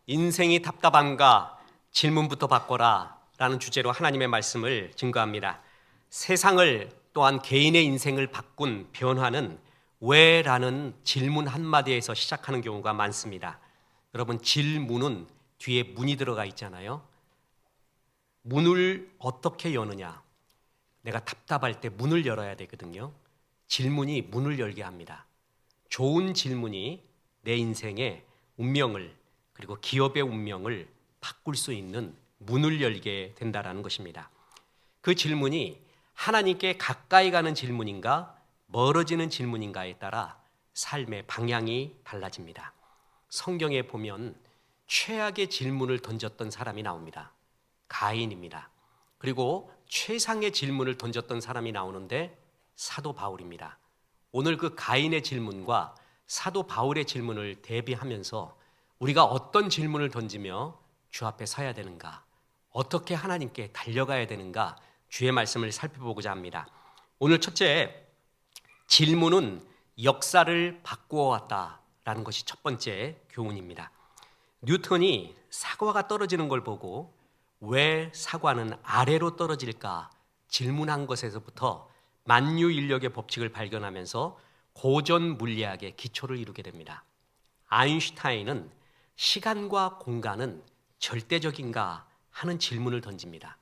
인생이 답답한가 질문부터 바꿔라 라는 주제로 하나님의 말씀을 증거합니다. 세상을 또한 개인의 인생을 바꾼 변화는 왜? 라는 질문 한마디에서 시작하는 경우가 많습니다. 여러분, 질문은 뒤에 문이 들어가 있잖아요. 문을 어떻게 여느냐? 내가 답답할 때 문을 열어야 되거든요. 질문이 문을 열게 합니다. 좋은 질문이 내 인생의 운명을, 그리고 기업의 운명을 바꿀 수 있는 문을 열게 된다라는 것입니다. 그 질문이 하나님께 가까이 가는 질문인가 멀어지는 질문인가에 따라 삶의 방향이 달라집니다. 성경에 보면 최악의 질문을 던졌던 사람이 나옵니다. 가인입니다. 그리고 최상의 질문을 던졌던 사람이 나오는데 사도 바울입니다. 오늘 그 가인의 질문과 사도 바울의 질문을 대비하면서 우리가 어떤 질문을 던지며 주 앞에 서야 되는가, 어떻게 하나님께 달려가야 되는가, 주의 말씀을 살펴보고자 합니다. 오늘 첫째, 질문은 역사를 바꾸어 왔다라는 것이 첫 번째 교훈입니다. 뉴턴이 사과가 떨어지는 걸 보고 왜 사과는 아래로 떨어질까 질문한 것에서부터 만유인력의 법칙을 발견하면서 고전 물리학의 기초를 이루게 됩니다. 아인슈타인은 시간과 공간은 절대적인가 하는 질문을 던집니다.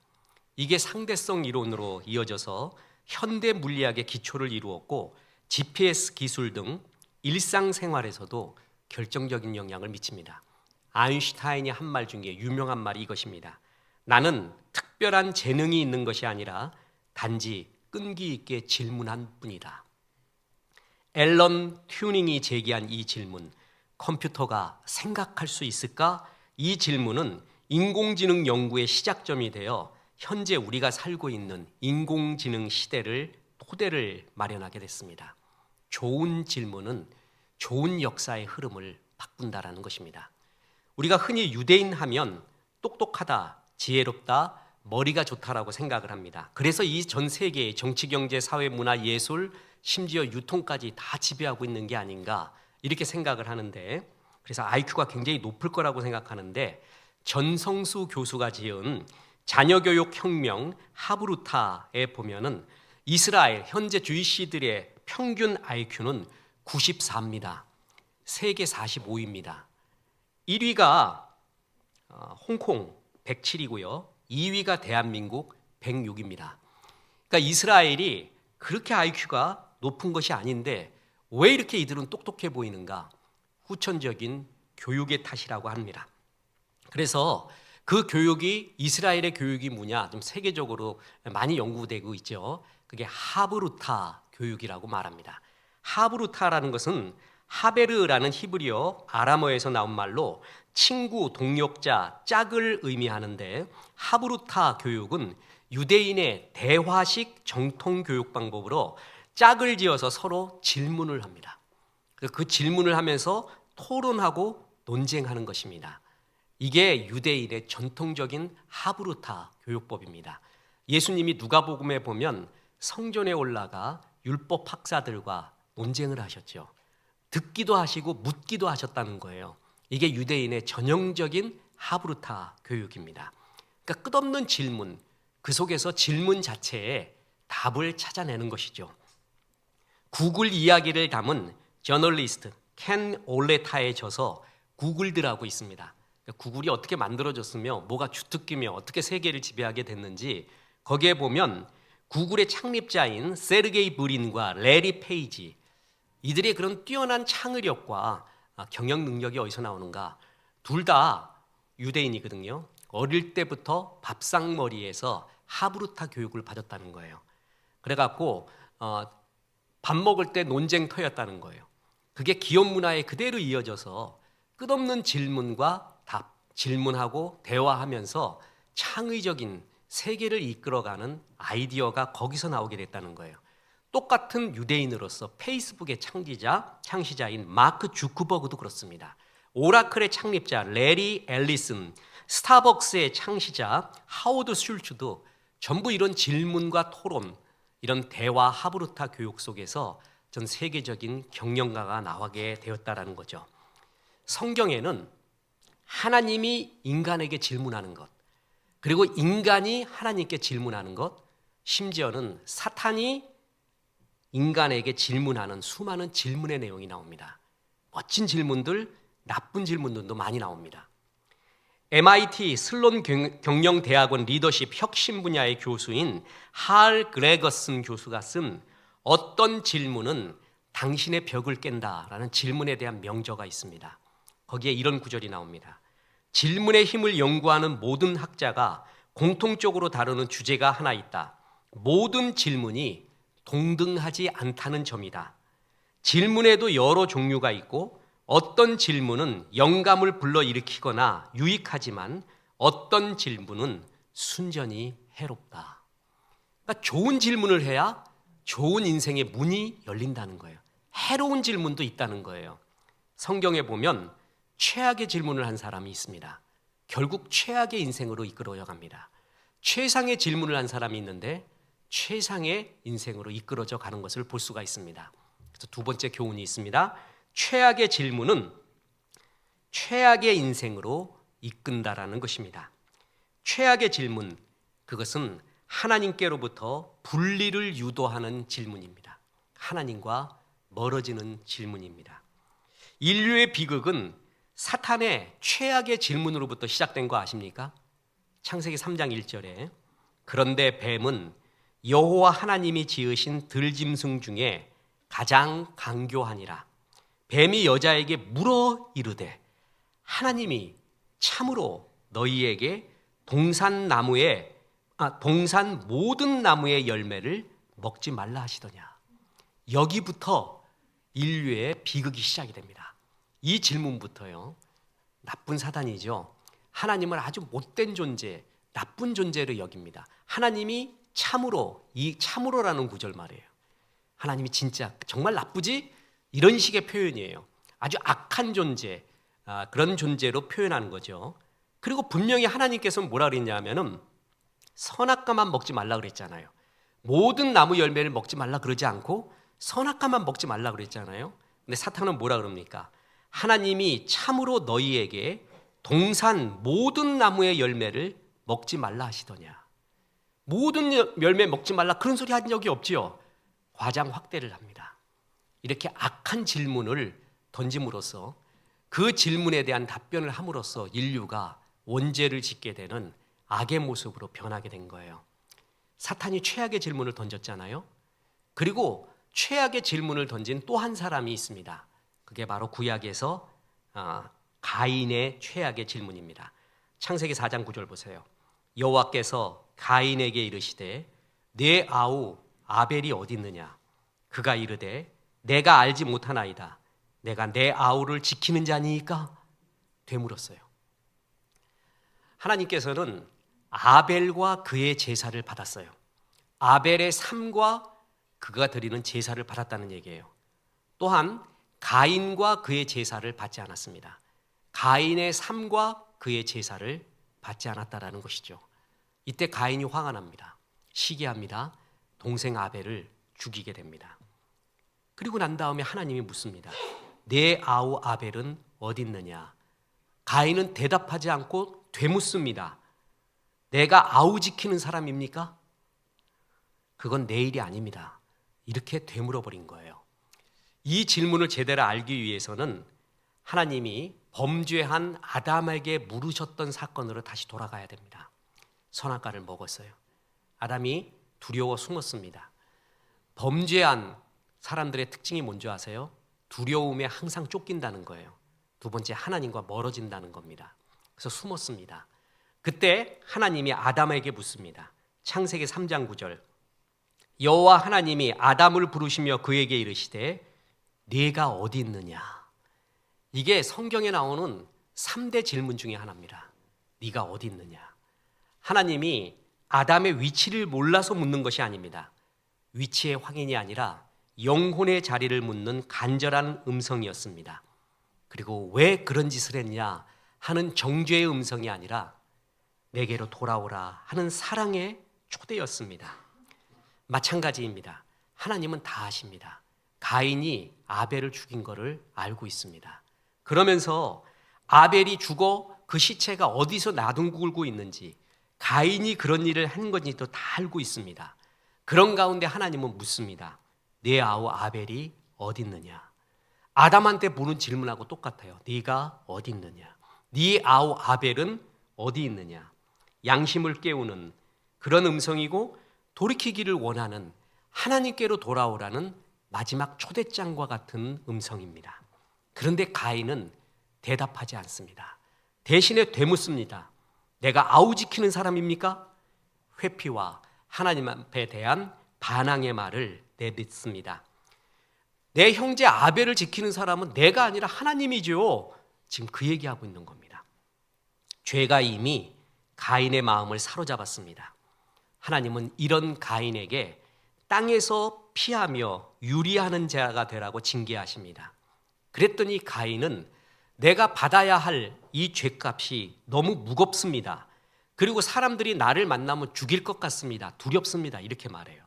이게 상대성 이론으로 이어져서 현대 물리학의 기초를 이루었고 GPS 기술 등 일상생활에서도 결정적인 영향을 미칩니다. 아인슈타인이 한 말 중에 유명한 말이 이것입니다. 나는 특별한 재능이 있는 것이 아니라 단지 끈기 있게 질문한 뿐이다. 앨런 튜닝이 제기한 이 질문, 컴퓨터가 생각할 수 있을까? 이 질문은 인공지능 연구의 시작점이 되어 현재 우리가 살고 있는 인공지능 시대를 토대를 마련하게 됐습니다. 좋은 질문은 좋은 역사의 흐름을 바꾼다라는 것입니다. 우리가 흔히 유대인 하면 똑똑하다, 지혜롭다, 머리가 좋다라고 생각을 합니다. 그래서 이 전 세계의 정치, 경제, 사회, 문화, 예술, 심지어 유통까지 다 지배하고 있는 게 아닌가 이렇게 생각을 하는데, 그래서 IQ가 굉장히 높을 거라고 생각하는데, 전성수 교수가 지은 자녀교육 혁명 하브루타에 보면은 이스라엘 현재 주이시들의 평균 IQ는 94입니다. 세계 45위입니다. 1위가 홍콩 107이고요. 2위가 대한민국 106입니다. 그러니까 이스라엘이 그렇게 IQ가 높은 것이 아닌데 왜 이렇게 이들은 똑똑해 보이는가? 후천적인 교육의 탓이라고 합니다. 그래서 그 교육이, 이스라엘의 교육이 뭐냐, 좀 세계적으로 많이 연구되고 있죠. 그게 하브루타 교육이라고 말합니다. 하브루타라는 것은 하베르라는 히브리어 아람어에서 나온 말로 친구, 동역자, 짝을 의미하는데, 하브루타 교육은 유대인의 대화식 정통 교육 방법으로 짝을 지어서 서로 질문을 합니다. 그 질문을 하면서 토론하고 논쟁하는 것입니다. 이게 유대인의 전통적인 하브루타 교육법입니다. 예수님이 누가복음에 보면 성전에 올라가 율법 학사들과 논쟁을 하셨죠. 듣기도 하시고 묻기도 하셨다는 거예요. 이게 유대인의 전형적인 하브루타 교육입니다. 그러니까 끝없는 질문, 그 속에서 질문 자체에 답을 찾아내는 것이죠. 구글 이야기를 담은 저널리스트 켄 올레타의 저서 구글드라고 있습니다. 구글이 어떻게 만들어졌으며 뭐가 주특기며 어떻게 세계를 지배하게 됐는지, 거기에 보면 구글의 창립자인 세르게이 브린과 레리 페이지, 이들의 그런 뛰어난 창의력과 경영 능력이 어디서 나오는가? 둘 다 유대인이거든요. 어릴 때부터 밥상머리에서 하브루타 교육을 받았다는 거예요. 그래갖고 밥 먹을 때 논쟁터였다는 거예요. 그게 기업 문화에 그대로 이어져서 끝없는 질문과 답, 질문하고 대화하면서 창의적인 세계를 이끌어가는 아이디어가 거기서 나오게 됐다는 거예요. 똑같은 유대인으로서 페이스북의 창시자인 마크 주크버그도 그렇습니다. 오라클의 창립자 레리 앨리슨, 스타벅스의 창시자 하워드 슐츠도 전부 이런 질문과 토론, 이런 대화 하브루타 교육 속에서 전 세계적인 경영가가 나오게 되었다라는 거죠. 성경에는 하나님이 인간에게 질문하는 것, 그리고 인간이 하나님께 질문하는 것, 심지어는 사탄이 인간에게 질문하는 수많은 질문의 내용이 나옵니다. 멋진 질문들, 나쁜 질문들도 많이 나옵니다. MIT 슬론 경영대학원 리더십 혁신 분야의 교수인 할 그레거슨 교수가 쓴 어떤 질문은 당신의 벽을 깬다라는 질문에 대한 명저가 있습니다. 거기에 이런 구절이 나옵니다. 질문의 힘을 연구하는 모든 학자가 공통적으로 다루는 주제가 하나 있다. 모든 질문이 동등하지 않다는 점이다. 질문에도 여러 종류가 있고 어떤 질문은 영감을 불러일으키거나 유익하지만 어떤 질문은 순전히 해롭다. 그러니까 좋은 질문을 해야 좋은 인생의 문이 열린다는 거예요. 해로운 질문도 있다는 거예요. 성경에 보면 최악의 질문을 한 사람이 있습니다. 결국 최악의 인생으로 이끌어져 갑니다. 최상의 질문을 한 사람이 있는데 최상의 인생으로 이끌어져 가는 것을 볼 수가 있습니다. 그래서 두 번째 교훈이 있습니다. 최악의 질문은 최악의 인생으로 이끈다라는 것입니다. 최악의 질문, 그것은 하나님께로부터 분리를 유도하는 질문입니다. 하나님과 멀어지는 질문입니다. 인류의 비극은 사탄의 최악의 질문으로부터 시작된 거 아십니까? 창세기 3장 1절에 그런데 뱀은 여호와 하나님이 지으신 들짐승 중에 가장 간교하니라. 뱀이 여자에게 물어 이르되 하나님이 참으로 너희에게 동산 모든 나무의 열매를 먹지 말라 하시더냐. 여기부터 인류의 비극이 시작이 됩니다. 이 질문부터요. 나쁜 사단이죠. 하나님을 아주 못된 존재, 나쁜 존재로 여깁니다. 하나님이 참으로, 이 참으로라는 구절 말이에요. 하나님이 진짜 정말 나쁘지? 이런 식의 표현이에요. 아주 악한 존재, 그런 존재로 표현하는 거죠. 그리고 분명히 하나님께서는 뭐라 그랬냐면은 선악과만 먹지 말라 그랬잖아요. 모든 나무 열매를 먹지 말라 그러지 않고 선악과만 먹지 말라 그랬잖아요. 근데 사탄은 뭐라 그럽니까? 하나님이 참으로 너희에게 동산 모든 나무의 열매를 먹지 말라 하시더냐. 모든 열매 먹지 말라 그런 소리 한 적이 없지요. 과장 확대를 합니다. 이렇게 악한 질문을 던짐으로써 그 질문에 대한 답변을 함으로써 인류가 원죄를 짓게 되는 악의 모습으로 변하게 된 거예요. 사탄이 최악의 질문을 던졌잖아요. 그리고 최악의 질문을 던진 또 한 사람이 있습니다. 그게 바로 구약에서 가인의 최악의 질문입니다. 창세기 4장 9절 보세요. 여호와께서 가인에게 이르시되 내 아우 아벨이 어디 있느냐? 그가 이르되 내가 알지 못하나이다. 내가 내 아우를 지키는 자니까? 되물었어요. 하나님께서는 아벨과 그의 제사를 받았어요. 아벨의 삶과 그가 드리는 제사를 받았다는 얘기예요. 또한 가인과 그의 제사를 받지 않았습니다. 가인의 삶과 그의 제사를 받지 않았다라는 것이죠. 이때 가인이 화가 납니다. 시기합니다. 동생 아벨을 죽이게 됩니다. 그리고 난 다음에 하나님이 묻습니다. 내 아우 아벨은 어디 있느냐? 가인은 대답하지 않고 되묻습니다. 내가 아우 지키는 사람입니까? 그건 내 일이 아닙니다. 이렇게 되물어버린 거예요. 이 질문을 제대로 알기 위해서는 하나님이 범죄한 아담에게 물으셨던 사건으로 다시 돌아가야 됩니다. 선악과를 먹었어요. 아담이 두려워 숨었습니다. 범죄한 사람들의 특징이 뭔지 아세요? 두려움에 항상 쫓긴다는 거예요. 두 번째, 하나님과 멀어진다는 겁니다. 그래서 숨었습니다. 그때 하나님이 아담에게 묻습니다. 창세기 3장 9절. 여호와 하나님이 아담을 부르시며 그에게 이르시되 네가 어디 있느냐? 이게 성경에 나오는 3대 질문 중에 하나입니다. 네가 어디 있느냐? 하나님이 아담의 위치를 몰라서 묻는 것이 아닙니다. 위치의 확인이 아니라 영혼의 자리를 묻는 간절한 음성이었습니다. 그리고 왜 그런 짓을 했냐 하는 정죄의 음성이 아니라 내게로 돌아오라 하는 사랑의 초대였습니다. 마찬가지입니다. 하나님은 다 아십니다. 가인이 아벨을 죽인 것을 알고 있습니다. 그러면서 아벨이 죽어 그 시체가 어디서 나둥글고 있는지, 가인이 그런 일을 한 건지도 다 알고 있습니다. 그런 가운데 하나님은 묻습니다. 네 아우 아벨이 어디 있느냐? 아담한테 보는 질문하고 똑같아요. 네가 어디 있느냐? 네 아우 아벨은 어디 있느냐? 양심을 깨우는 그런 음성이고, 돌이키기를 원하는, 하나님께로 돌아오라는 마지막 초대장과 같은 음성입니다. 그런데 가인은 대답하지 않습니다. 대신에 되묻습니다. 내가 아우 지키는 사람입니까? 회피와 하나님 앞에 대한 반항의 말을 내뱉습니다. 내 형제 아벨을 지키는 사람은 내가 아니라 하나님이죠. 지금 그 얘기하고 있는 겁니다. 죄가 이미 가인의 마음을 사로잡았습니다. 하나님은 이런 가인에게 땅에서 피하며 유리하는 자가 되라고 징계하십니다. 그랬더니 가인은 내가 받아야 할 이 죄값이 너무 무겁습니다. 그리고 사람들이 나를 만나면 죽일 것 같습니다. 두렵습니다. 이렇게 말해요.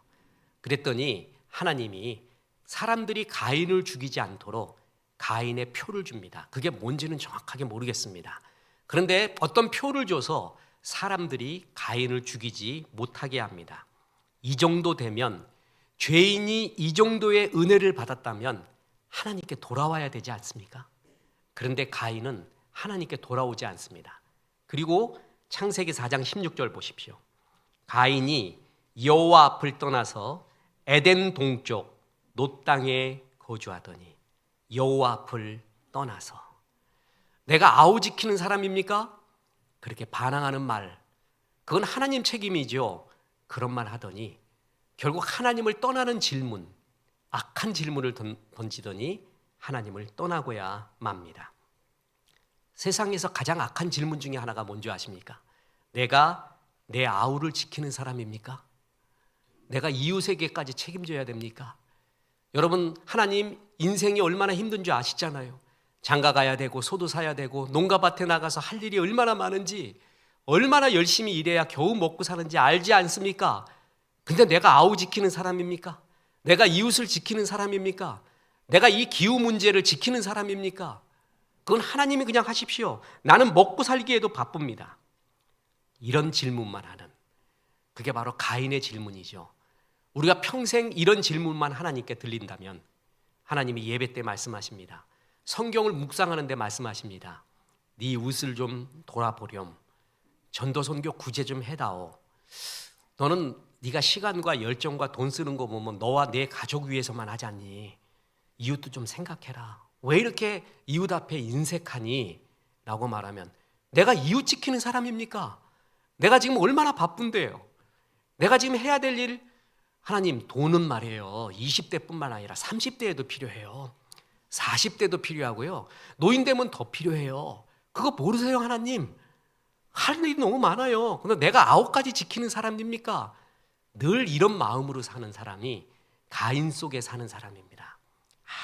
그랬더니 하나님이 사람들이 가인을 죽이지 않도록 가인의 표를 줍니다. 그게 뭔지는 정확하게 모르겠습니다. 그런데 어떤 표를 줘서 사람들이 가인을 죽이지 못하게 합니다. 이 정도 되면, 죄인이 이 정도의 은혜를 받았다면 하나님께 돌아와야 되지 않습니까? 그런데 가인은 하나님께 돌아오지 않습니다. 그리고 창세기 4장 16절 보십시오. 가인이 여호와 앞을 떠나서 에덴 동쪽 놋 땅에 거주하더니, 여호와 앞을 떠나서. 내가 아우 지키는 사람입니까? 그렇게 반항하는 말, 그건 하나님 책임이죠. 그런 말 하더니 결국 하나님을 떠나는 질문, 악한 질문을 던지더니 하나님을 떠나고야 맙니다. 세상에서 가장 악한 질문 중에 하나가 뭔지 아십니까? 내가 내 아우를 지키는 사람입니까? 내가 이웃에게까지 책임져야 됩니까? 여러분, 하나님 인생이 얼마나 힘든 줄 아시잖아요. 장가 가야 되고 소도 사야 되고 농가밭에 나가서 할 일이 얼마나 많은지, 얼마나 열심히 일해야 겨우 먹고 사는지 알지 않습니까? 근데 내가 아우 지키는 사람입니까? 내가 이웃을 지키는 사람입니까? 내가 이 기후 문제를 지키는 사람입니까? 그건 하나님이 그냥 하십시오. 나는 먹고 살기에도 바쁩니다. 이런 질문만 하는, 그게 바로 가인의 질문이죠. 우리가 평생 이런 질문만 하나님께 들린다면, 하나님이 예배 때 말씀하십니다. 성경을 묵상하는 데 말씀하십니다. 네 이웃을 좀 돌아보렴. 전도선교 구제 좀 해다오. 너는 네가 시간과 열정과 돈 쓰는 거 보면 너와 내 가족 위해서만 하지 않니? 이웃도 좀 생각해라. 왜 이렇게 이웃 앞에 인색하니? 라고 말하면, 내가 이웃 지키는 사람입니까? 내가 지금 얼마나 바쁜데요. 내가 지금 해야 될 일, 하나님, 돈은 말이에요, 20대뿐만 아니라 30대에도 필요해요. 40대도 필요하고요. 노인 되면 더 필요해요. 그거 모르세요, 하나님? 할 일이 너무 많아요. 근데 내가 9가지 지키는 사람입니까? 늘 이런 마음으로 사는 사람이 가인 속에 사는 사람입니다.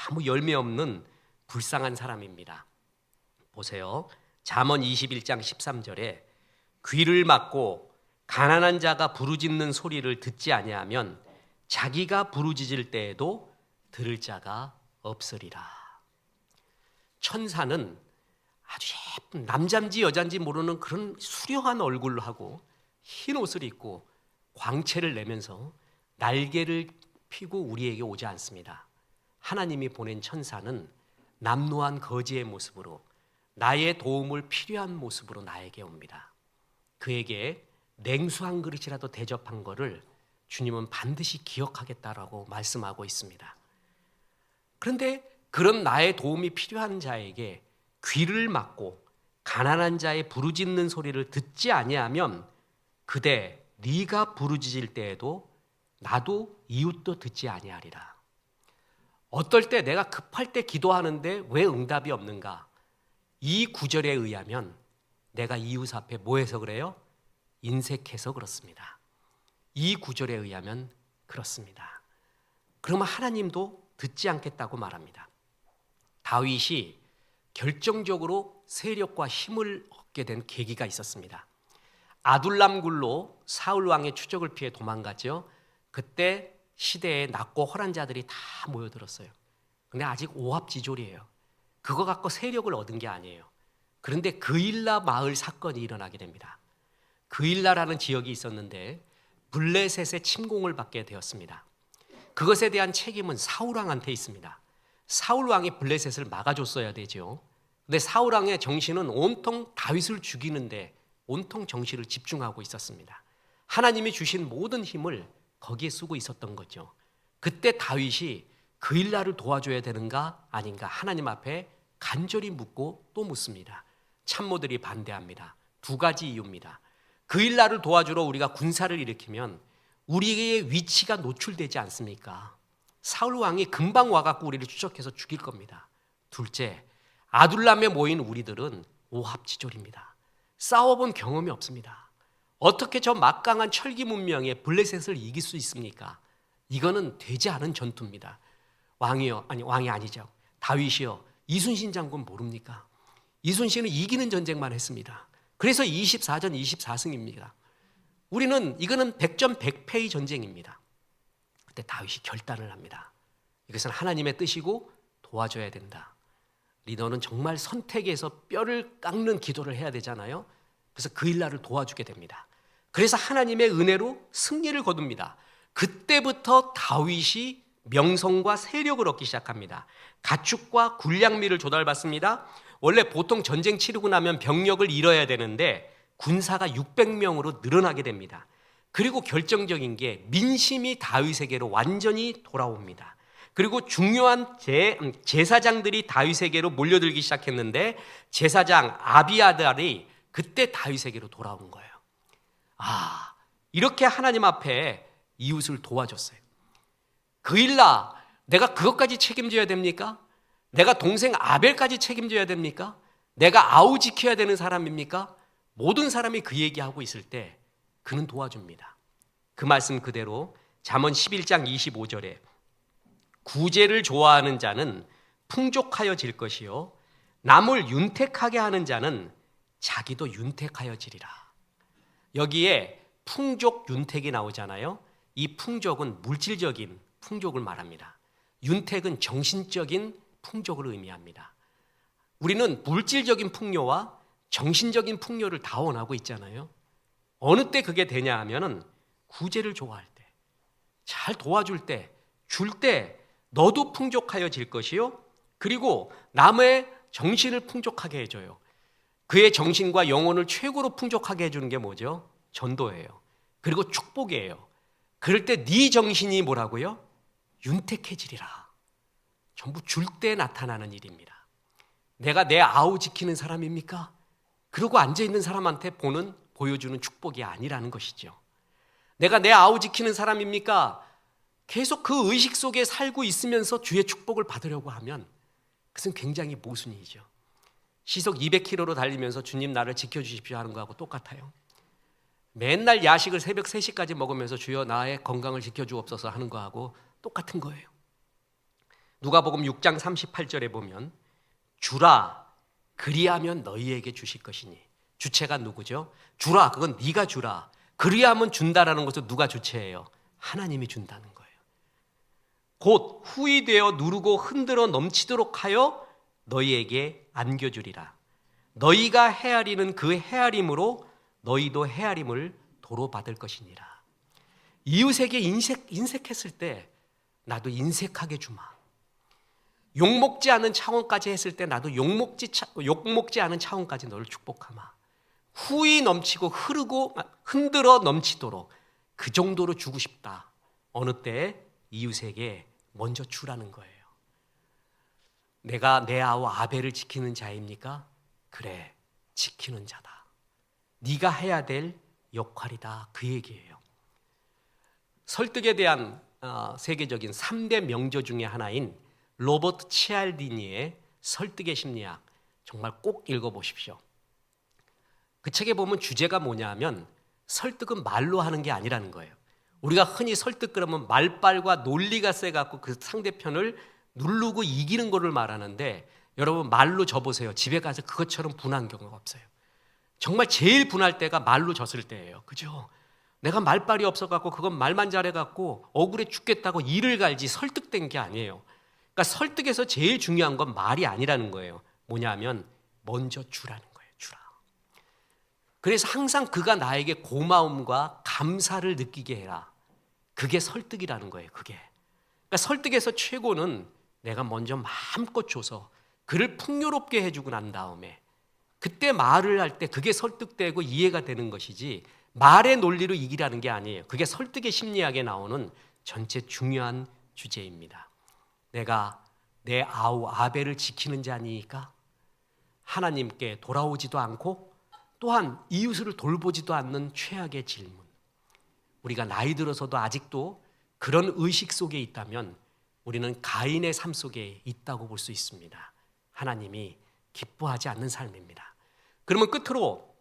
아무 열매 없는 불쌍한 사람입니다. 보세요. 잠언 21장 13절에 귀를 막고 가난한 자가 부르짖는 소리를 듣지 아니하면 자기가 부르짖을 때에도 들을 자가 없으리라. 천사는 아주 예쁜, 남자인지 여자인지 모르는 그런 수려한 얼굴을 하고 흰 옷을 입고 광채를 내면서 날개를 피고 우리에게 오지 않습니다. 하나님이 보낸 천사는 남루한 거지의 모습으로, 나의 도움을 필요한 모습으로 나에게 옵니다. 그에게 냉수 한 그릇이라도 대접한 것을 주님은 반드시 기억하겠다라고 말씀하고 있습니다. 그런데 그런 나의 도움이 필요한 자에게 귀를 막고 가난한 자의 부르짖는 소리를 듣지 아니하면 그대 네가 부르짖을 때에도 나도 이웃도 듣지 아니하리라. 어떨 때 내가 급할 때 기도하는데 왜 응답이 없는가? 이 구절에 의하면 내가 이웃 앞에 뭐 해서 그래요? 인색해서 그렇습니다. 이 구절에 의하면 그렇습니다. 그러면 하나님도 듣지 않겠다고 말합니다. 다윗이 결정적으로 세력과 힘을 얻게 된 계기가 있었습니다. 아둘람 굴로 사울 왕의 추적을 피해 도망갔죠. 그때 시대에 낮고 헐한 자들이 다 모여들었어요. 근데 아직 오합지졸이에요. 그거 갖고 세력을 얻은 게 아니에요. 그런데 그일라 마을 사건이 일어나게 됩니다. 그일라라는 지역이 있었는데 블레셋의 침공을 받게 되었습니다. 그것에 대한 책임은 사울 왕한테 있습니다. 사울 왕이 블레셋을 막아줬어야 되죠. 근데 사울 왕의 정신은 온통 다윗을 죽이는데 온통 정신을 집중하고 있었습니다. 하나님이 주신 모든 힘을 거기에 쓰고 있었던 거죠. 그때 다윗이 그일라를 도와줘야 되는가 아닌가 하나님 앞에 간절히 묻고 또 묻습니다. 참모들이 반대합니다. 두 가지 이유입니다. 그일라를 도와주러 우리가 군사를 일으키면 우리의 위치가 노출되지 않습니까? 사울 왕이 금방 와갖고 우리를 추적해서 죽일 겁니다. 둘째, 아둘람에 모인 우리들은 오합지졸입니다. 싸워본 경험이 없습니다. 어떻게 저 막강한 철기 문명의 블레셋을 이길 수 있습니까? 이거는 되지 않은 전투입니다. 왕이 아니죠. 다윗이요. 이순신 장군 모릅니까? 이순신은 이기는 전쟁만 했습니다. 그래서 24전 24승입니다. 우리는 이거는 100전 100패의 전쟁입니다. 그때 다윗이 결단을 합니다. 이것은 하나님의 뜻이고 도와줘야 된다. 리더는 정말 선택에서 뼈를 깎는 기도를 해야 되잖아요. 그래서 그일라를 도와주게 됩니다. 그래서 하나님의 은혜로 승리를 거둡니다. 그때부터 다윗이 명성과 세력을 얻기 시작합니다. 가축과 군량미를 조달받습니다. 원래 보통 전쟁 치르고 나면 병력을 잃어야 되는데 군사가 600명으로 늘어나게 됩니다. 그리고 결정적인 게 민심이 다윗에게로 완전히 돌아옵니다. 그리고 중요한 제사장들이 다윗에게로 몰려들기 시작했는데 제사장 아비아달이 그때 다윗에게로 돌아온 거예요. 이렇게 하나님 앞에 이웃을 도와줬어요. 그일라, 내가 그것까지 책임져야 됩니까? 내가 동생 아벨까지 책임져야 됩니까? 내가 아우 지켜야 되는 사람입니까? 모든 사람이 그 얘기하고 있을 때 그는 도와줍니다. 그 말씀 그대로 잠언 11장 25절에 구제를 좋아하는 자는 풍족하여질 것이요 남을 윤택하게 하는 자는 자기도 윤택하여지리라. 여기에 풍족, 윤택이 나오잖아요. 이 풍족은 물질적인 풍족을 말합니다. 윤택은 정신적인 풍족을 의미합니다. 우리는 물질적인 풍요와 정신적인 풍요를 다 원하고 있잖아요. 어느 때 그게 되냐 하면은 구제를 좋아할 때, 잘 도와줄 때, 줄 때 너도 풍족하여질 것이요. 그리고 남의 정신을 풍족하게 해줘요. 그의 정신과 영혼을 최고로 풍족하게 해주는 게 뭐죠? 전도예요. 그리고 축복이에요. 그럴 때 네 정신이 뭐라고요? 윤택해지리라. 전부 줄 때 나타나는 일입니다. 내가 내 아우 지키는 사람입니까? 그러고 앉아있는 사람한테 보여주는 축복이 아니라는 것이죠. 내가 내 아우 지키는 사람입니까? 계속 그 의식 속에 살고 있으면서 주의 축복을 받으려고 하면 그것은 굉장히 모순이죠. 시속 200km로 달리면서 주님 나를 지켜주십시오 하는 거하고 똑같아요. 맨날 야식을 새벽 3시까지 먹으면서 주여 나의 건강을 지켜주옵소서 하는 거하고 똑같은 거예요. 누가복음 6장 38절에 보면 주라 그리하면 너희에게 주실 것이니, 주체가 누구죠? 주라, 그건 네가 주라. 그리하면 준다라는 것은 누가 주체예요? 하나님이 준다는 거예요. 곧 후히 되어 누르고 흔들어 넘치도록 하여 너희에게 안겨주리라. 너희가 헤아리는 그 헤아림으로 너희도 헤아림을 도로 받을 것이니라. 이웃에게 인색했을 때 나도 인색하게 주마. 욕먹지 않은 차원까지 했을 때 나도 욕먹지 않은 차원까지 너를 축복하마. 후히 넘치고 흐르고 흔들어 넘치도록 그 정도로 주고 싶다. 어느 때 이웃에게 먼저 주라는 거예요. 내가 내 아우 아벨을 지키는 자입니까? 그래, 지키는 자다. 네가 해야 될 역할이다. 그 얘기예요. 설득에 대한 세계적인 3대 명저 중에 하나인 로버트 치알디니의 설득의 심리학, 정말 꼭 읽어보십시오. 그 책에 보면 주제가 뭐냐면 설득은 말로 하는 게 아니라는 거예요. 우리가 흔히 설득 그러면 말빨과 논리가 세갖고 그 상대편을 누르고 이기는 거를 말하는데, 여러분 말로 져보세요. 집에 가서 그것처럼 분한 경우가 없어요. 정말 제일 분할 때가 말로 졌을 때예요. 그죠? 내가 말빨이 없어갖고 그건 말만 잘해갖고 억울해 죽겠다고 이를 갈지 설득된 게 아니에요. 그러니까 설득에서 제일 중요한 건 말이 아니라는 거예요. 뭐냐면 먼저 주라는 거예요. 그래서 항상 그가 나에게 고마움과 감사를 느끼게 해라. 그게 설득이라는 거예요. 그게. 그러니까 설득에서 최고는 내가 먼저 마음껏 줘서 그를 풍요롭게 해주고 난 다음에 그때 말을 할 때 그게 설득되고 이해가 되는 것이지 말의 논리로 이기라는 게 아니에요. 그게 설득의 심리학에 나오는 전체 중요한 주제입니다. 내가 내 아우 아벨을 지키는 자니까 하나님께 돌아오지도 않고 또한 이웃을 돌보지도 않는 최악의 질문. 우리가 나이 들어서도 아직도 그런 의식 속에 있다면 우리는 가인의 삶 속에 있다고 볼 수 있습니다. 하나님이 기뻐하지 않는 삶입니다. 그러면 끝으로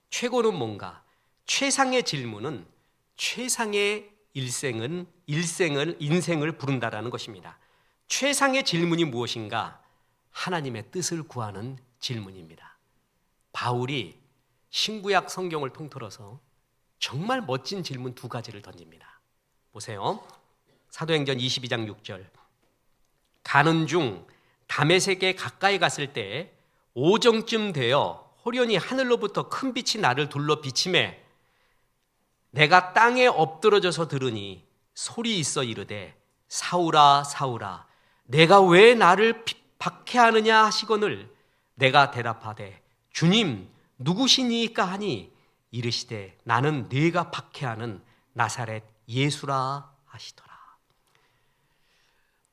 최고는 뭔가? 최상의 질문은 최상의 인생을 부른다라는 것입니다. 최상의 질문이 무엇인가? 하나님의 뜻을 구하는 질문입니다. 바울이 신구약 성경을 통틀어서 정말 멋진 질문 두 가지를 던집니다. 보세요. 사도행전 22장 6절. 가는 중 다메섹에 가까이 갔을 때 오정쯤 되어 호련히 하늘로부터 큰 빛이 나를 둘러 비치매 내가 땅에 엎드러져서 들으니 소리 있어 이르되 사울아 사울아 내가 왜 나를 박해하느냐 하시거늘 내가 대답하되 주님 누구시니까 하니 이르시되 나는 네가 박해하는 나사렛 예수라 하시더라.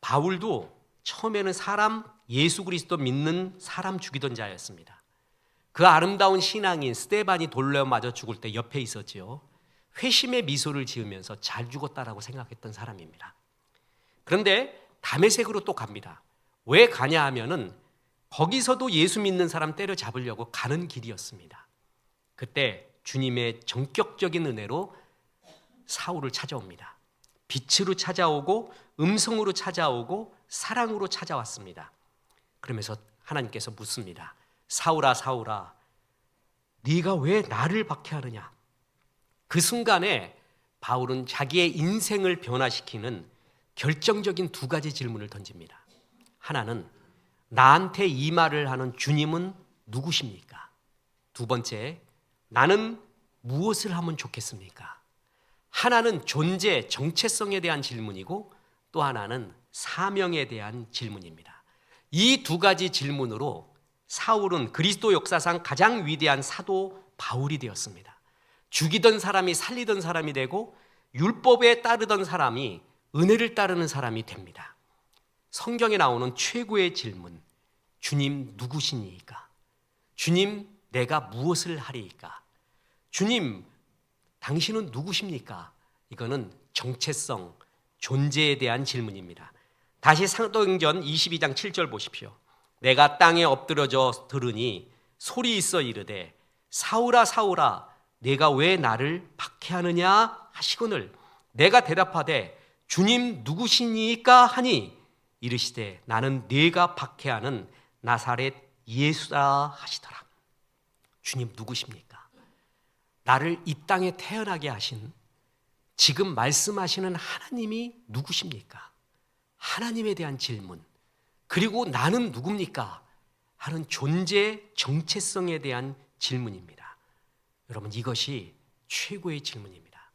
바울도 처음에는 예수 그리스도 믿는 사람 죽이던 자였습니다. 그 아름다운 신앙인 스데반이 돌려 맞아 죽을 때 옆에 있었지요. 회심의 미소를 지으면서 잘 죽었다라고 생각했던 사람입니다. 그런데 다메섹으로 또 갑니다. 왜 가냐 하면은 거기서도 예수 믿는 사람 때려잡으려고 가는 길이었습니다. 그때 주님의 전격적인 은혜로 사울을 찾아옵니다. 빛으로 찾아오고 음성으로 찾아오고 사랑으로 찾아왔습니다. 그러면서 하나님께서 묻습니다. 사울아 사울아 네가 왜 나를 박해하느냐. 그 순간에 바울은 자기의 인생을 변화시키는 결정적인 두 가지 질문을 던집니다. 하나는 나한테 이 말을 하는 주님은 누구십니까? 두 번째, 나는 무엇을 하면 좋겠습니까? 하나는 존재, 정체성에 대한 질문이고 또 하나는 사명에 대한 질문입니다. 이 두 가지 질문으로 사울은 그리스도 역사상 가장 위대한 사도 바울이 되었습니다. 죽이던 사람이 살리던 사람이 되고 율법에 따르던 사람이 은혜를 따르는 사람이 됩니다. 성경에 나오는 최고의 질문, 주님 누구시니까? 주님 내가 무엇을 하리이까? 주님 당신은 누구십니까? 이거는 정체성, 존재에 대한 질문입니다. 다시 사도행전 22장 7절 보십시오. 내가 땅에 엎드러져 들으니 소리 있어 이르되 사울아 사울아 내가 왜 나를 박해하느냐 하시거늘 내가 대답하되 주님 누구시니까 하니 이르시되 나는 네가 박해하는 나사렛 예수라 하시더라. 주님 누구십니까? 나를 이 땅에 태어나게 하신 지금 말씀하시는 하나님이 누구십니까? 하나님에 대한 질문, 그리고 나는 누굽니까? 하는 존재 정체성에 대한 질문입니다. 여러분 이것이 최고의 질문입니다.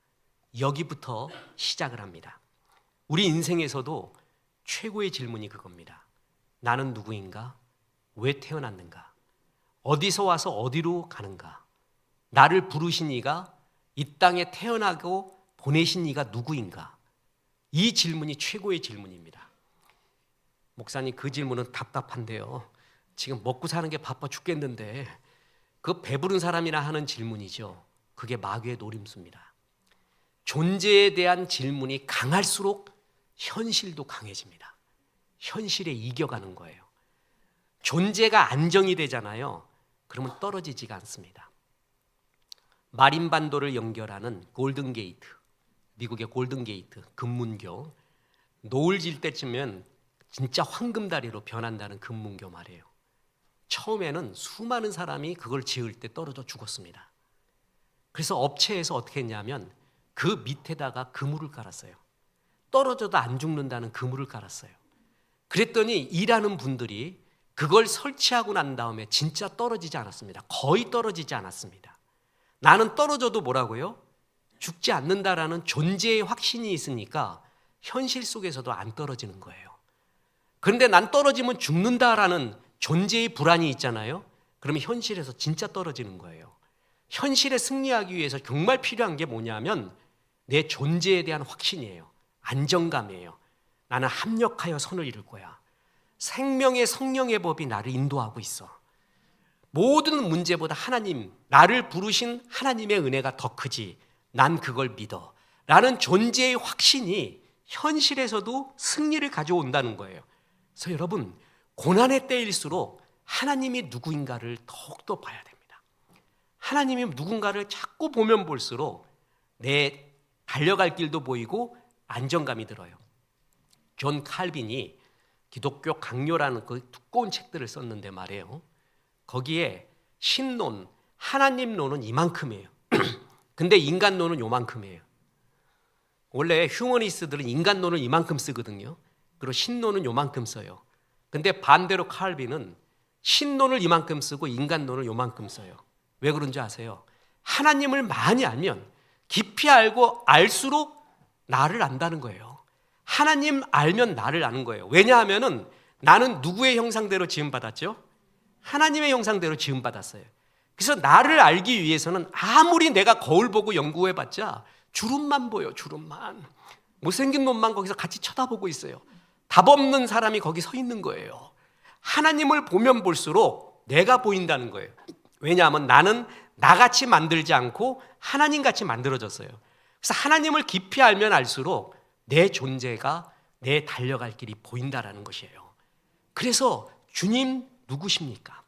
여기부터 시작을 합니다. 우리 인생에서도 최고의 질문이 그겁니다. 나는 누구인가? 왜 태어났는가? 어디서 와서 어디로 가는가? 나를 부르신 이가 이 땅에 태어나고 보내신 이가 누구인가? 이 질문이 최고의 질문입니다. 목사님 그 질문은 답답한데요. 지금 먹고 사는 게 바빠 죽겠는데 그 배부른 사람이나 하는 질문이죠. 그게 마귀의 노림수입니다. 존재에 대한 질문이 강할수록 현실도 강해집니다. 현실에 이겨가는 거예요. 존재가 안정이 되잖아요. 그러면 떨어지지가 않습니다. 마린반도를 연결하는 골든게이트, 미국의 골든게이트, 금문교, 노을 질 때쯤엔 진짜 황금다리로 변한다는 금문교 말이에요. 처음에는 수많은 사람이 그걸 지을 때 떨어져 죽었습니다. 그래서 업체에서 어떻게 했냐면 그 밑에다가 그물을 깔았어요. 떨어져도 안 죽는다는 그물을 깔았어요. 그랬더니 일하는 분들이 그걸 설치하고 난 다음에 진짜 떨어지지 않았습니다. 거의 떨어지지 않았습니다. 나는 떨어져도 뭐라고요? 죽지 않는다라는 존재의 확신이 있으니까 현실 속에서도 안 떨어지는 거예요. 그런데 난 떨어지면 죽는다라는 존재의 불안이 있잖아요. 그러면 현실에서 진짜 떨어지는 거예요. 현실에 승리하기 위해서 정말 필요한 게 뭐냐면 내 존재에 대한 확신이에요. 안정감이에요. 나는 합력하여 선을 이룰 거야. 생명의 성령의 법이 나를 인도하고 있어. 모든 문제보다 하나님, 나를 부르신 하나님의 은혜가 더 크지. 난 그걸 믿어. 라는 존재의 확신이 현실에서도 승리를 가져온다는 거예요. 그래서 여러분, 고난의 때일수록 하나님이 누구인가를 더욱더 봐야 됩니다. 하나님이 누군가를 자꾸 보면 볼수록 내 달려갈 길도 보이고 안정감이 들어요. 존 칼빈이 기독교 강요라는 그 두꺼운 책들을 썼는데 말이에요. 거기에 신론, 하나님론은 이만큼이에요. 근데 인간론은 요만큼이에요. 원래 휴머니스트들은 인간론을 이만큼 쓰거든요. 그리고 신론은 요만큼 써요. 근데 반대로 칼빈은 신론을 이만큼 쓰고 인간론을 요만큼 써요. 왜 그런지 아세요? 하나님을 많이 알면, 깊이 알고 알수록 나를 안다는 거예요. 하나님 알면 나를 아는 거예요. 왜냐하면 나는 누구의 형상대로 지음받았죠? 하나님의 형상대로 지음받았어요. 그래서 나를 알기 위해서는 아무리 내가 거울 보고 연구해봤자 주름만 보여, 주름만. 못생긴 놈만 거기서 같이 쳐다보고 있어요. 답 없는 사람이 거기 서 있는 거예요. 하나님을 보면 볼수록 내가 보인다는 거예요. 왜냐하면 나는 나같이 만들지 않고 하나님같이 만들어졌어요. 그래서 하나님을 깊이 알면 알수록 내 존재가, 내 달려갈 길이 보인다라는 것이에요. 그래서 주님 누구십니까?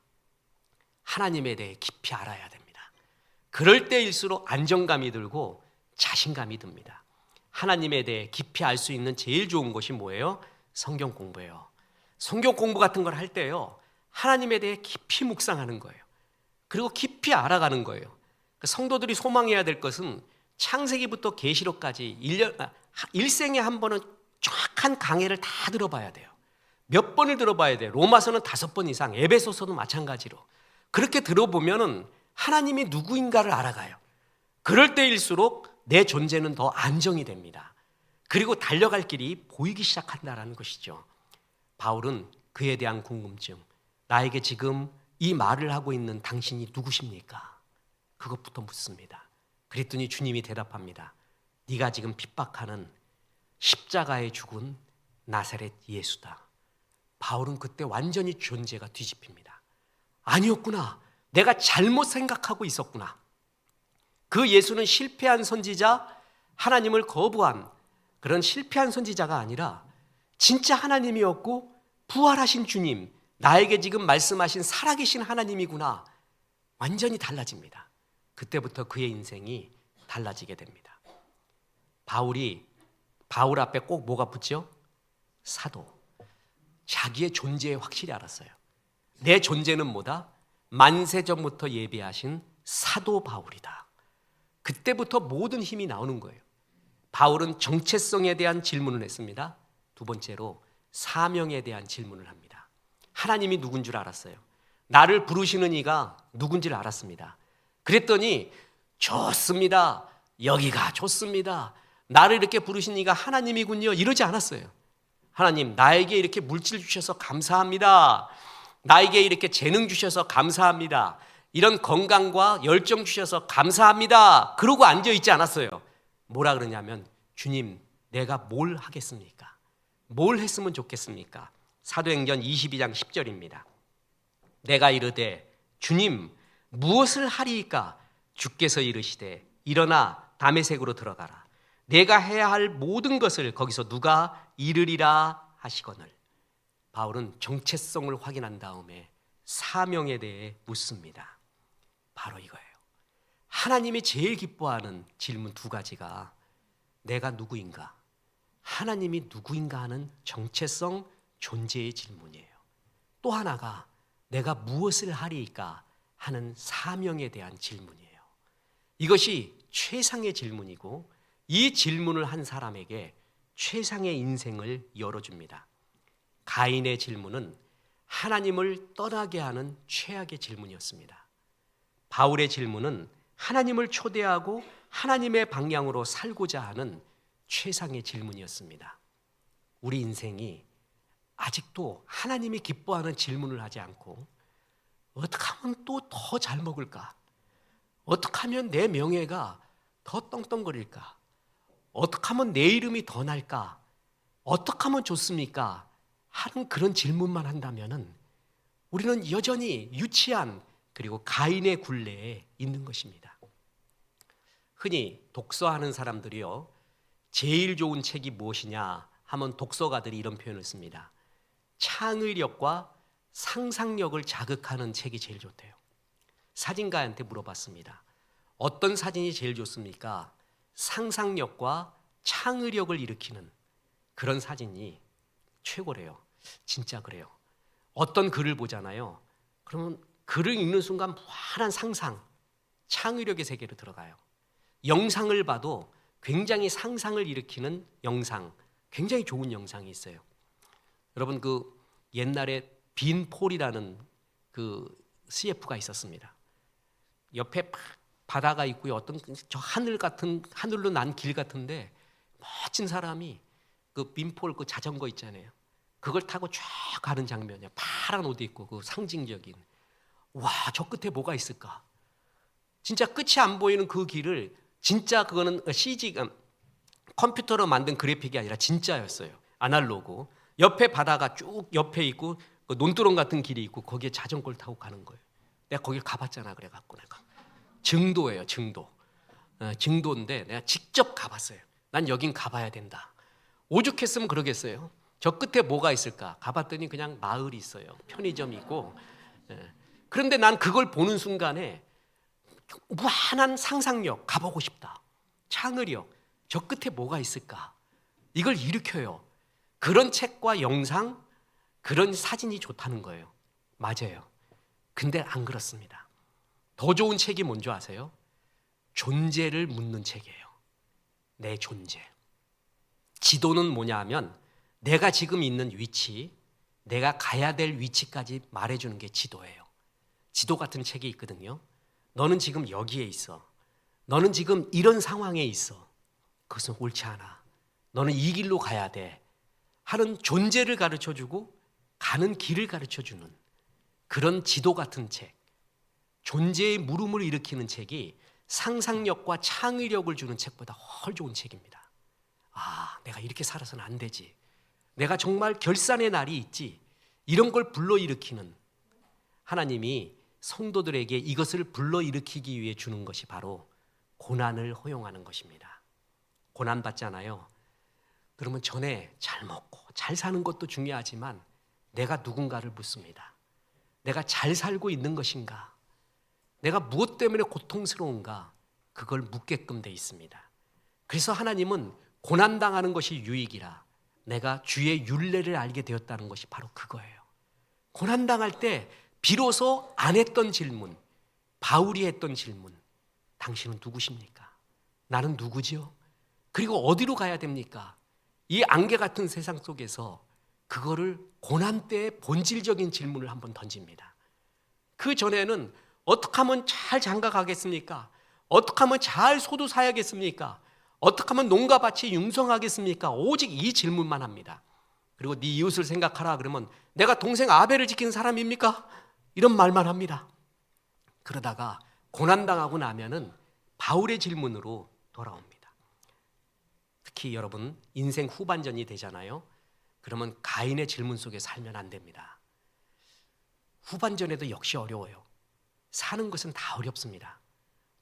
하나님에 대해 깊이 알아야 됩니다. 그럴 때일수록 안정감이 들고 자신감이 듭니다. 하나님에 대해 깊이 알 수 있는 제일 좋은 것이 뭐예요? 성경 공부예요. 성경 공부 같은 걸 할 때요, 하나님에 대해 깊이 묵상하는 거예요. 그리고 깊이 알아가는 거예요. 성도들이 소망해야 될 것은 창세기부터 계시록까지 일생에 한 번은 정확한 강해를 다 들어봐야 돼요. 몇 번을 들어봐야 돼요. 로마서는 5번 이상, 에베소서도 마찬가지로. 그렇게 들어보면은 하나님이 누구인가를 알아가요. 그럴 때일수록 내 존재는 더 안정이 됩니다. 그리고 달려갈 길이 보이기 시작한다는 것이죠. 바울은 그에 대한 궁금증, 나에게 지금 이 말을 하고 있는 당신이 누구십니까? 그것부터 묻습니다. 그랬더니 주님이 대답합니다. 네가 지금 핍박하는 십자가에 죽은 나사렛 예수다. 바울은 그때 완전히 존재가 뒤집힙니다. 아니었구나. 내가 잘못 생각하고 있었구나. 그 예수는 실패한 선지자, 하나님을 거부한 그런 실패한 선지자가 아니라 진짜 하나님이었고 부활하신 주님, 나에게 지금 말씀하신 살아계신 하나님이구나. 완전히 달라집니다. 그때부터 그의 인생이 달라지게 됩니다. 바울 앞에 꼭 뭐가 붙죠? 사도. 자기의 존재에 확실히 알았어요. 내 존재는 뭐다? 만세 전부터 예비하신 사도 바울이다. 그때부터 모든 힘이 나오는 거예요. 바울은 정체성에 대한 질문을 했습니다. 두 번째로 사명에 대한 질문을 합니다. 하나님이 누군 줄 알았어요. 나를 부르시는 이가 누군지를 알았습니다. 그랬더니 좋습니다. 여기가 좋습니다. 나를 이렇게 부르신 이가 하나님이군요. 이러지 않았어요. 하나님, 나에게 이렇게 물질 주셔서 감사합니다. 나에게 이렇게 재능 주셔서 감사합니다. 이런 건강과 열정 주셔서 감사합니다. 그러고 앉아있지 않았어요. 뭐라 그러냐면, 주님, 내가 뭘 하겠습니까? 뭘 했으면 좋겠습니까? 사도행전 22장 10절입니다. 내가 이르되 주님 무엇을 하리이까? 주께서 이르시되 일어나 다메섹으로 들어가라. 내가 해야 할 모든 것을 거기서 누가 이르리라 하시거늘. 바울은 정체성을 확인한 다음에 사명에 대해 묻습니다. 바로 이거예요. 하나님이 제일 기뻐하는 질문 두 가지가 내가 누구인가, 하나님이 누구인가 하는 정체성, 존재의 질문이에요. 또 하나가 내가 무엇을 하리이까 하는 사명에 대한 질문이에요. 이것이 최상의 질문이고 이 질문을 한 사람에게 최상의 인생을 열어줍니다. 가인의 질문은 하나님을 떠나게 하는 최악의 질문이었습니다. 바울의 질문은 하나님을 초대하고 하나님의 방향으로 살고자 하는 최상의 질문이었습니다. 우리 인생이 아직도 하나님이 기뻐하는 질문을 하지 않고 어떻게 하면 또 더 잘 먹을까? 어떻게 하면 내 명예가 더 떵떵거릴까? 어떻게 하면 내 이름이 더 날까? 어떻게 하면 좋습니까? 하는 그런 질문만 한다면은 우리는 여전히 유치한 그리고 가인의 굴레에 있는 것입니다. 흔히 독서하는 사람들이요, 제일 좋은 책이 무엇이냐 하면 독서가들이 이런 표현을 씁니다. 창의력과 상상력을 자극하는 책이 제일 좋대요. 사진가한테 물어봤습니다. 어떤 사진이 제일 좋습니까? 상상력과 창의력을 일으키는 그런 사진이 최고래요. 진짜 그래요. 어떤 글을 보잖아요. 그러면 글을 읽는 순간 무한한 상상, 창의력의 세계로 들어가요. 영상을 봐도 굉장히 상상을 일으키는 영상, 굉장히 좋은 영상이 있어요. 여러분 그 옛날에 빈 폴이라는 그 CF가 있었습니다. 옆에 바다가 있고요. 어떤 저 하늘 같은 하늘로 난 길 같은데 멋진 사람이 그 빈폴 그 자전거 있잖아요. 그걸 타고 쫙 가는 장면이야. 파란 옷 입고 그 상징적인. 와, 저 끝에 뭐가 있을까? 진짜 끝이 안 보이는 그 길을 진짜 그거는 CG 컴퓨터로 만든 그래픽이 아니라 진짜였어요. 아날로그. 옆에 바다가 쭉 옆에 있고 그 논두렁 같은 길이 있고 거기에 자전거를 타고 가는 거예요. 내가 거길 가봤잖아. 그래갖고 내가 증도예요. 증도. 증도인데 내가 직접 가봤어요. 난 여긴 가봐야 된다. 오죽했으면 그러겠어요. 저 끝에 뭐가 있을까? 가봤더니 그냥 마을이 있어요. 편의점이 있고. 그런데 난 그걸 보는 순간에 무한한 상상력, 가보고 싶다. 창의력, 저 끝에 뭐가 있을까? 이걸 일으켜요. 그런 책과 영상, 그런 사진이 좋다는 거예요. 맞아요. 근데 안 그렇습니다. 더 좋은 책이 뭔지 아세요? 존재를 묻는 책이에요. 내 존재. 지도는 뭐냐 하면 내가 지금 있는 위치, 내가 가야 될 위치까지 말해주는 게 지도예요. 지도 같은 책이 있거든요. 너는 지금 여기에 있어. 너는 지금 이런 상황에 있어. 그것은 옳지 않아. 너는 이 길로 가야 돼. 하는 존재를 가르쳐주고 가는 길을 가르쳐주는 그런 지도 같은 책. 존재의 물음을 일으키는 책이 상상력과 창의력을 주는 책보다 훨 좋은 책입니다. 아, 내가 이렇게 살아서는 안 되지. 내가 정말 결산의 날이 있지. 이런 걸 불러일으키는 하나님이 성도들에게 이것을 불러일으키기 위해 주는 것이 바로 고난을 허용하는 것입니다. 고난 받잖아요. 그러면 전에 잘 먹고 잘 사는 것도 중요하지만 내가 누군가를 묻습니다. 내가 잘 살고 있는 것인가? 내가 무엇 때문에 고통스러운가? 그걸 묻게끔 돼 있습니다. 그래서 하나님은 고난당하는 것이 유익이라 내가 주의 율례를 알게 되었다는 것이 바로 그거예요. 고난당할 때 비로소 안 했던 질문, 바울이 했던 질문, 당신은 누구십니까? 나는 누구지요? 그리고 어디로 가야 됩니까? 이 안개 같은 세상 속에서 그거를 고난 때의 본질적인 질문을 한번 던집니다. 그 전에는 어떻게 하면 잘 장가가겠습니까? 어떻게 하면 잘 소도 사야겠습니까? 어떻게 하면 농가 밭이 융성하겠습니까? 오직 이 질문만 합니다. 그리고 네 이웃을 생각하라 그러면 내가 동생 아벨을 지킨 사람입니까? 이런 말만 합니다. 그러다가 고난당하고 나면은 바울의 질문으로 돌아옵니다. 특히 여러분 인생 후반전이 되잖아요. 그러면 가인의 질문 속에 살면 안 됩니다. 후반전에도 역시 어려워요. 사는 것은 다 어렵습니다.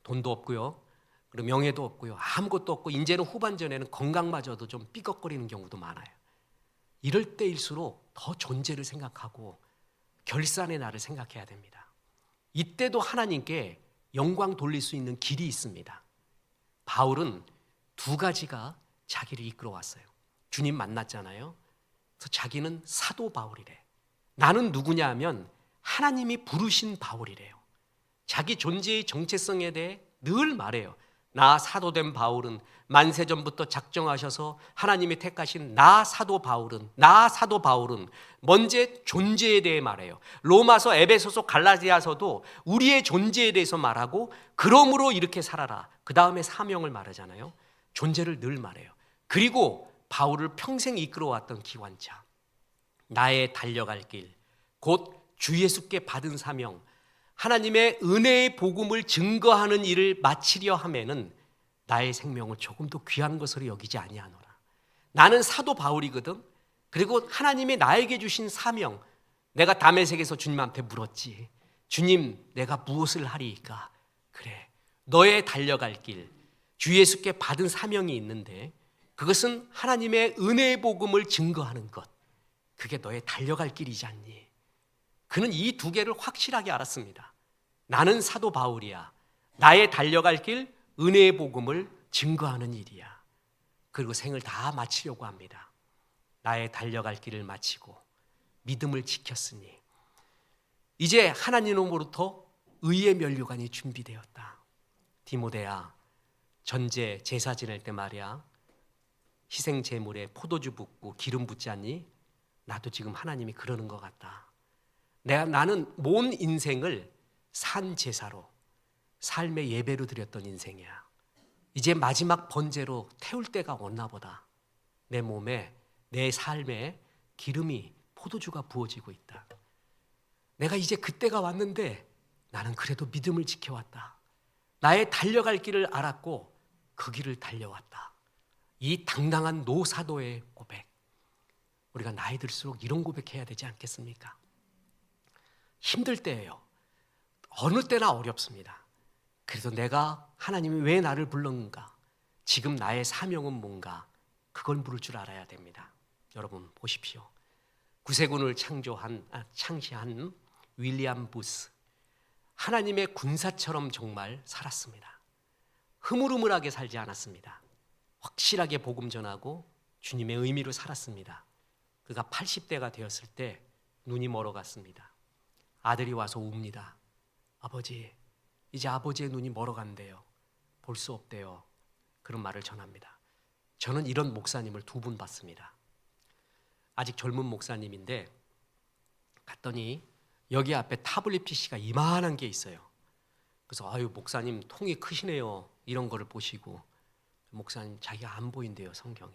돈도 없고요. 그리고 명예도 없고요. 아무것도 없고 이제는 후반전에는 건강마저도 좀 삐걱거리는 경우도 많아요. 이럴 때일수록 더 존재를 생각하고 결산의 날을 생각해야 됩니다. 이때도 하나님께 영광 돌릴 수 있는 길이 있습니다. 바울은 두 가지가 자기를 이끌어왔어요. 주님 만났잖아요. 그래서 자기는 사도 바울이래. 나는 누구냐 하면 하나님이 부르신 바울이래요. 자기 존재의 정체성에 대해 늘 말해요. 나 사도된 바울은 만세전부터 작정하셔서 하나님이 택하신 나 사도 바울은 먼저 존재에 대해 말해요. 로마서, 에베소서, 갈라디아서도 우리의 존재에 대해서 말하고 그러므로 이렇게 살아라. 그 다음에 사명을 말하잖아요. 존재를 늘 말해요. 그리고 바울을 평생 이끌어왔던 기관차, 나의 달려갈 길, 곧 주 예수께 받은 사명, 하나님의 은혜의 복음을 증거하는 일을 마치려 하면은 나의 생명을 조금 더 귀한 것으로 여기지 아니하노라. 나는 사도 바울이거든. 그리고 하나님이 나에게 주신 사명, 내가 다메섹에서 주님한테 물었지. 주님, 내가 무엇을 하리이까? 그래, 너의 달려갈 길, 주 예수께 받은 사명이 있는데 그것은 하나님의 은혜의 복음을 증거하는 것, 그게 너의 달려갈 길이지 않니? 그는 이 두 개를 확실하게 알았습니다. 나는 사도 바울이야. 나의 달려갈 길, 은혜의 복음을 증거하는 일이야. 그리고 생을 다 마치려고 합니다. 나의 달려갈 길을 마치고 믿음을 지켰으니 이제 하나님으로부터 의의 면류관이 준비되었다. 디모데야, 전제 제사 지낼 때 말이야, 희생 제물에 포도주 붓고 기름 붓지 않니? 나도 지금 하나님이 그러는 것 같다. 나는 온 인생을 산 제사로, 삶의 예배로 드렸던 인생이야. 이제 마지막 번제로 태울 때가 왔나 보다. 내 몸에, 내 삶에 기름이, 포도주가 부어지고 있다. 내가 이제 그때가 왔는데 나는 그래도 믿음을 지켜왔다. 나의 달려갈 길을 알았고 그 길을 달려왔다. 이 당당한 노사도의 고백, 우리가 나이 들수록 이런 고백해야 되지 않겠습니까? 힘들 때예요. 어느 때나 어렵습니다. 그래서 내가, 하나님이 왜 나를 불렀는가, 지금 나의 사명은 뭔가, 그걸 물을 줄 알아야 됩니다. 여러분 보십시오. 구세군을 창시한 윌리엄 부스, 하나님의 군사처럼 정말 살았습니다. 흐물흐물하게 살지 않았습니다. 확실하게 복음 전하고 주님의 의미로 살았습니다. 그가 80대가 되었을 때 눈이 멀어갔습니다. 아들이 와서 웁니다. 아버지, 이제 아버지의 눈이 멀어간대요. 볼 수 없대요. 그런 말을 전합니다. 저는 이런 목사님을 2분 봤습니다. 아직 젊은 목사님인데 갔더니 여기 앞에 타블릿 PC가 이만한 게 있어요. 그래서 아유, 목사님 통이 크시네요. 이런 거를 보시고, 목사님 자기가 안 보인대요, 성경이.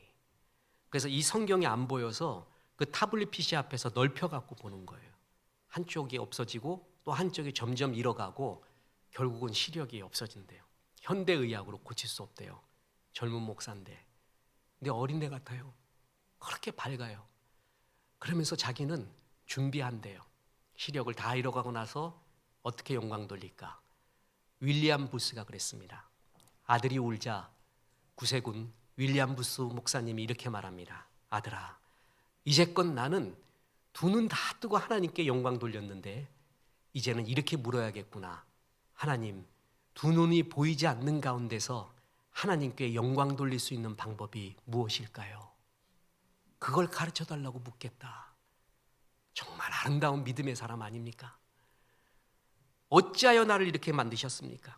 그래서 이 성경이 안 보여서 그 타블릿 PC 앞에서 넓혀갖고 보는 거예요. 한쪽이 없어지고 또 한쪽이 점점 잃어가고 결국은 시력이 없어진대요. 현대의학으로 고칠 수 없대요. 젊은 목사인데. 근데 어린애 같아요. 그렇게 밝아요. 그러면서 자기는 준비한대요. 시력을 다 잃어가고 나서 어떻게 영광 돌릴까? 윌리엄 부스가 그랬습니다. 아들이 울자 구세군 윌리엄 부스 목사님이 이렇게 말합니다. 아들아, 이제껏 나는 2눈 다 뜨고 하나님께 영광 돌렸는데 이제는 이렇게 물어야겠구나. 하나님, 2눈이 보이지 않는 가운데서 하나님께 영광 돌릴 수 있는 방법이 무엇일까요? 그걸 가르쳐 달라고 묻겠다. 정말 아름다운 믿음의 사람 아닙니까? 어찌하여 나를 이렇게 만드셨습니까?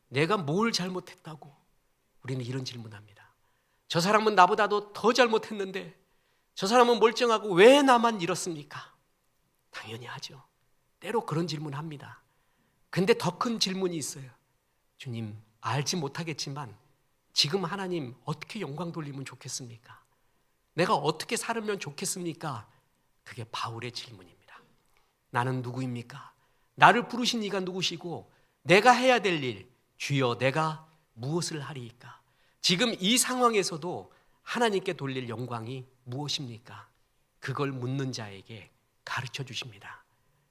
내가 뭘 잘못했다고? 우리는 이런 질문합니다. 저 사람은 나보다도 더 잘못했는데 저 사람은 멀쩡하고 왜 나만 이렇습니까? 당연히 하죠. 때로 그런 질문합니다. 근데 더 큰 질문이 있어요. 주님, 알지 못하겠지만 지금 하나님 어떻게 영광 돌리면 좋겠습니까? 내가 어떻게 살면 좋겠습니까? 그게 바울의 질문입니다. 나는 누구입니까? 나를 부르신 이가 누구시고 내가 해야 될 일, 주여 내가 무엇을 하리이까? 지금 이 상황에서도 하나님께 돌릴 영광이 무엇입니까? 그걸 묻는 자에게 가르쳐 주십니다.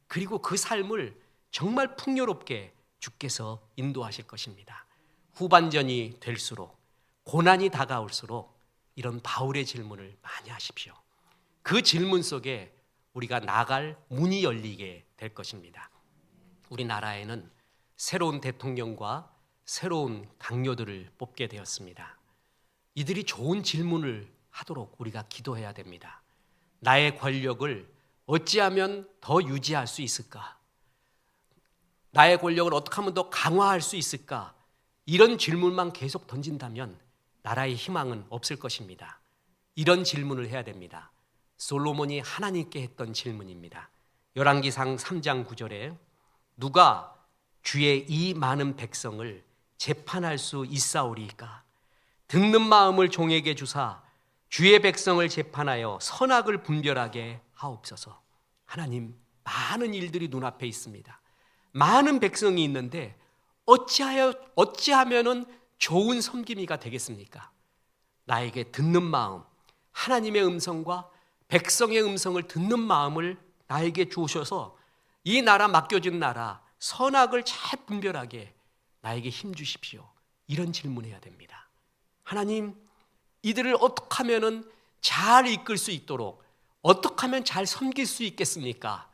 그리고 그 삶을 정말 풍요롭게 주께서 인도하실 것입니다. 후반전이 될수록, 고난이 다가올수록 이런 바울의 질문을 많이 하십시오. 그 질문 속에 우리가 나갈 문이 열리게 될 것입니다. 우리나라에는 새로운 대통령과 새로운 강요들을 뽑게 되었습니다. 이들이 좋은 질문을 하도록 우리가 기도해야 됩니다. 나의 권력을 어찌하면 더 유지할 수 있을까? 나의 권력을 어떻게 하면 더 강화할 수 있을까? 이런 질문만 계속 던진다면 나라의 희망은 없을 것입니다. 이런 질문을 해야 됩니다. 솔로몬이 하나님께 했던 질문입니다. 열왕기상 3장 9절에 누가 주의 이 많은 백성을 재판할 수 있사오리이까? 듣는 마음을 종에게 주사 주의 백성을 재판하여 선악을 분별하게 하옵소서. 하나님, 많은 일들이 눈앞에 있습니다. 많은 백성이 있는데 어찌하면은 좋은 섬김이가 되겠습니까? 나에게 듣는 마음, 하나님의 음성과 백성의 음성을 듣는 마음을 나에게 주셔서 이 나라, 맡겨진 나라 선악을 잘 분별하게 나에게 힘 주십시오. 이런 질문해야 됩니다. 하나님, 이들을 어떻게 하면 잘 이끌 수 있도록, 어떻게 하면 잘 섬길 수 있겠습니까?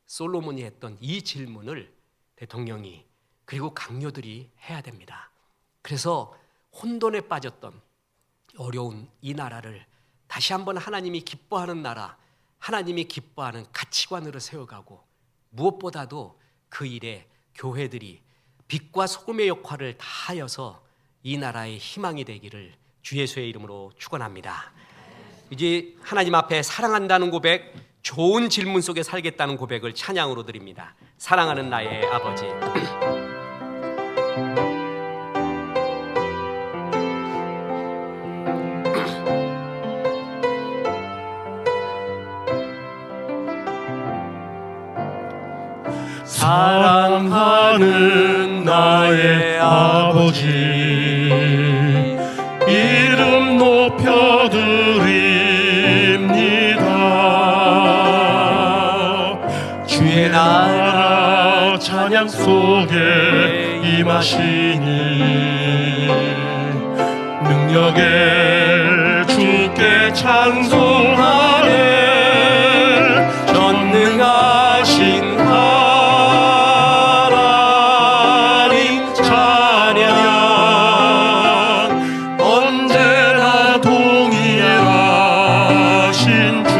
솔로몬이 했던 이 질문을 대통령이 그리고 강요들이 해야 됩니다. 그래서 혼돈에 빠졌던 어려운 이 나라를 다시 한번 하나님이 기뻐하는 나라, 하나님이 기뻐하는 가치관으로 세워가고, 무엇보다도 그 일에 교회들이 빛과 소금의 역할을 다하여서 이 나라의 희망이 되기를 주 예수의 이름으로 축원합니다. 이제 하나님 앞에 사랑한다는 고백, 좋은 질문 속에 살겠다는 고백을 찬양으로 드립니다. 사랑하는 나의 아버지. 사랑하는 나의 아버지, 이름 높여드립니다. 주의 나라 찬양 속에 임하시니 능력에 주께 찬송하네. 전능하신 하나님 찬양, 언제나 동일하신 주.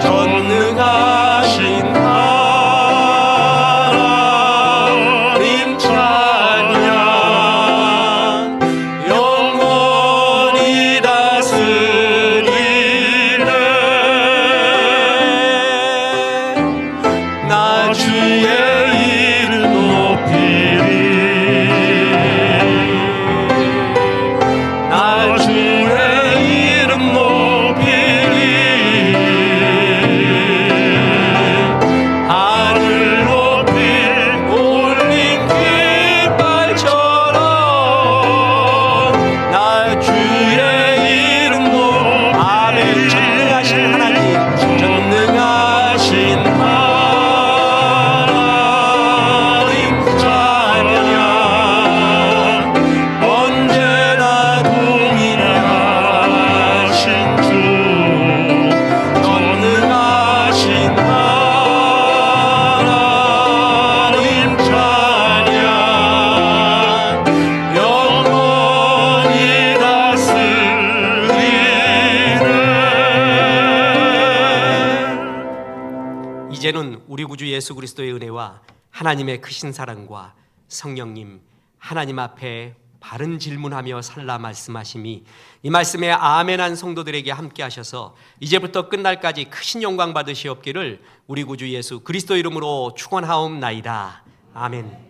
전능하신 하나님 찬양, 영원히 다스리네. 나 주의 이름 높이리. 나 주의 이름 높이리. 하늘 높이 올린 깃발처럼 나 주의 이름 높이리. 아멘. 전능하신 하나님, 전능하신 하나님 찬양, 언제나 동일하신 주. 전능하신 하나님 찬양, 영원히 다스리네. 이제는 우리 구주 예수 그리스도의 은혜와 하나님의 크신 사랑과 성령님 하나님 앞에 바른 질문하며 살라 말씀하심이 이 말씀에 아멘한 성도들에게 함께 하셔서 이제부터 끝날까지 크신 영광 받으시옵기를 우리 구주 예수 그리스도 이름으로 축원하옵나이다. 아멘.